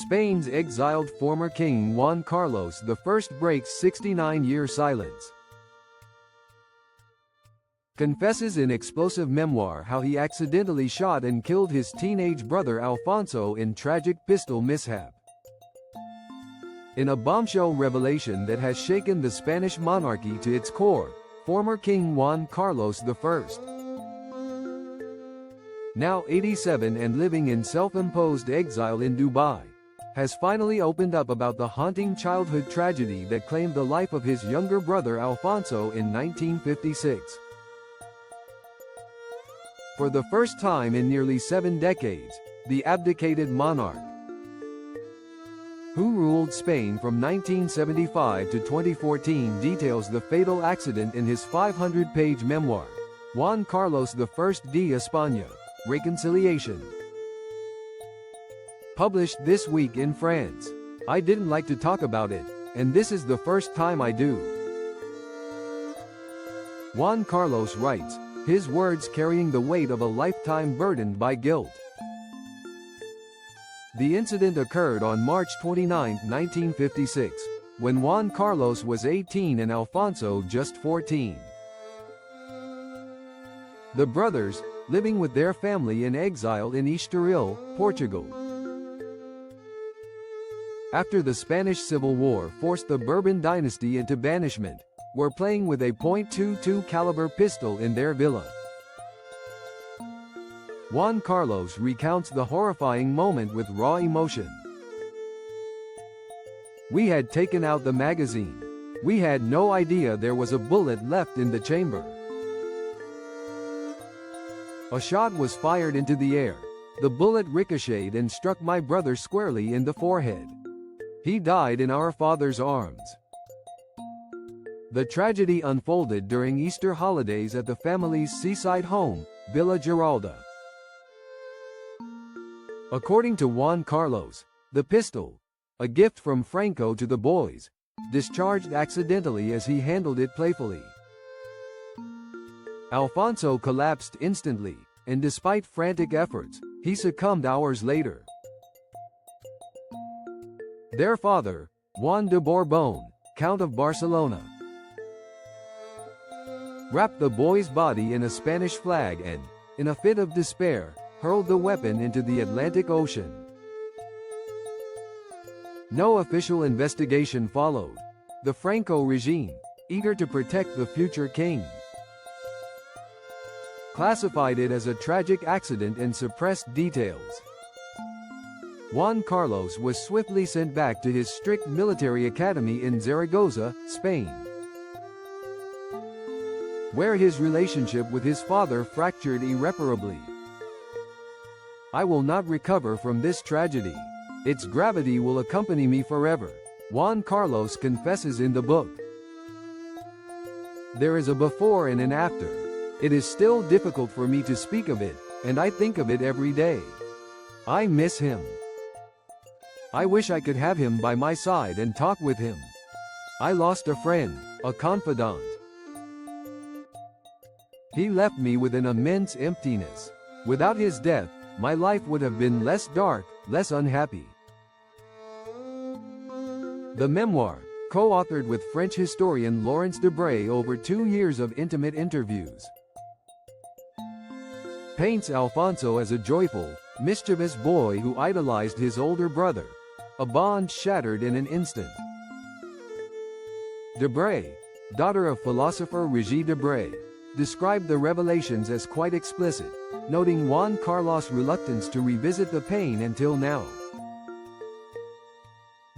Spain's exiled former king Juan Carlos I breaks 69-year silence. Confesses in explosive memoir how he accidentally shot and killed his teenage brother Alfonso in tragic pistol mishap. In a bombshell revelation that has shaken the Spanish monarchy to its core, former King Juan Carlos I, now 87 and living in self-imposed exile in Dubai, has finally opened up about the haunting childhood tragedy that claimed the life of his younger brother Alfonso in 1956. For the first time in nearly 7 decades, the abdicated monarch, who ruled Spain from 1975 to 2014, details the fatal accident in his 500-page memoir, Juan Carlos I de España, Reconciliation. Published this week in France. I didn't like to talk about it, and this is the first time I do. Juan Carlos writes, his words carrying the weight of a lifetime burdened by guilt. The incident occurred on March 29, 1956, when Juan Carlos was 18 and Alfonso just 14. The brothers, living with their family in exile in Estoril, Portugal. After the Spanish Civil War forced the Bourbon dynasty into banishment, were playing with a .22 caliber pistol in their villa. Juan Carlos recounts the horrifying moment with raw emotion. We had taken out the magazine. We had no idea there was a bullet left in the chamber. A shot was fired into the air. The bullet ricocheted and struck my brother squarely in the forehead. He died in our father's arms. The tragedy unfolded during Easter holidays at the family's seaside home, Villa Giralda. According to Juan Carlos, the pistol, a gift from Franco to the boys, discharged accidentally as he handled it playfully. Alfonso collapsed instantly, and despite frantic efforts, he succumbed hours later. Their father, Juan de Borbón, Count of Barcelona, wrapped the boy's body in a Spanish flag and, in a fit of despair, hurled the weapon into the Atlantic Ocean. No official investigation followed. The Franco regime, eager to protect the future king, classified it as a tragic accident and suppressed details. Juan Carlos was swiftly sent back to his strict military academy in Zaragoza, Spain, where his relationship with his father fractured irreparably. I will not recover from this tragedy. Its gravity will accompany me forever, Juan Carlos confesses in the book. There is a before and an after. It is still difficult for me to speak of it, and I think of it every day. I miss him. I wish I could have him by my side and talk with him. I lost a friend, a confidant. He left me with an immense emptiness. Without his death, my life would have been less dark, less unhappy. The memoir, co-authored with French historian Laurence Debray over 2 years of intimate interviews, paints Alfonso as a joyful, mischievous boy who idolized his older brother, a bond shattered in an instant. Debray, daughter of philosopher Régis Debray, described the revelations as quite explicit, noting Juan Carlos' reluctance to revisit the pain until now.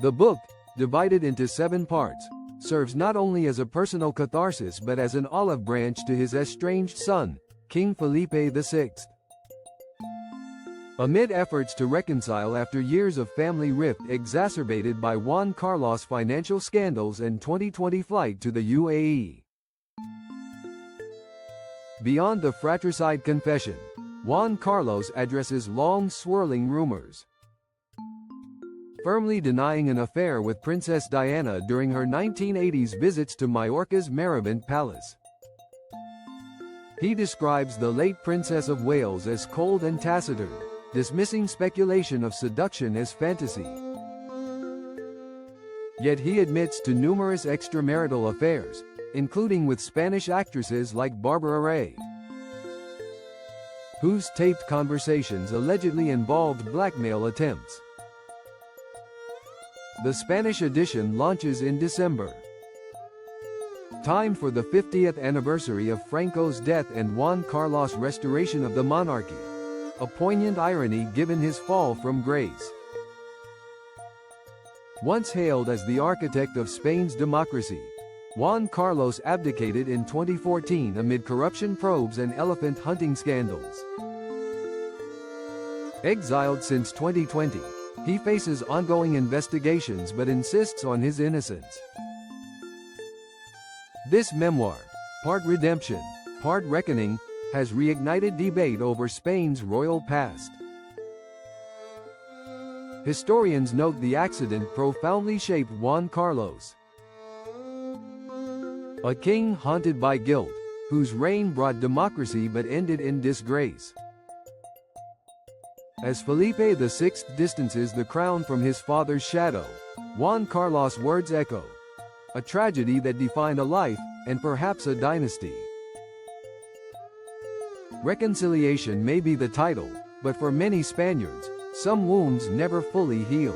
The book, divided into 7 parts, serves not only as a personal catharsis but as an olive branch to his estranged son, King Felipe VI. Amid efforts to reconcile after years of family rift exacerbated by Juan Carlos' financial scandals and 2020 flight to the UAE. Beyond the fratricide confession, Juan Carlos addresses long swirling rumors, firmly denying an affair with Princess Diana during her 1980s visits to Majorca's Maribant Palace. He describes the late Princess of Wales as cold and taciturn, dismissing speculation of seduction as fantasy. Yet he admits to numerous extramarital affairs, including with Spanish actresses like Barbara Rey, whose taped conversations allegedly involved blackmail attempts. The Spanish edition launches in December. Time for the 50th anniversary of Franco's death and Juan Carlos' restoration of the monarchy. A poignant irony given his fall from grace. Once hailed as the architect of Spain's democracy, Juan Carlos abdicated in 2014 amid corruption probes and elephant hunting scandals. Exiled since 2020, he faces ongoing investigations but insists on his innocence. This memoir, part redemption, part reckoning, has reignited debate over Spain's royal past. Historians note the accident profoundly shaped Juan Carlos, a king haunted by guilt, whose reign brought democracy but ended in disgrace. As Felipe VI distances the crown from his father's shadow, Juan Carlos' words echo, a tragedy that defined a life, and perhaps a dynasty. Reconciliation may be the title, but for many Spaniards, some wounds never fully heal.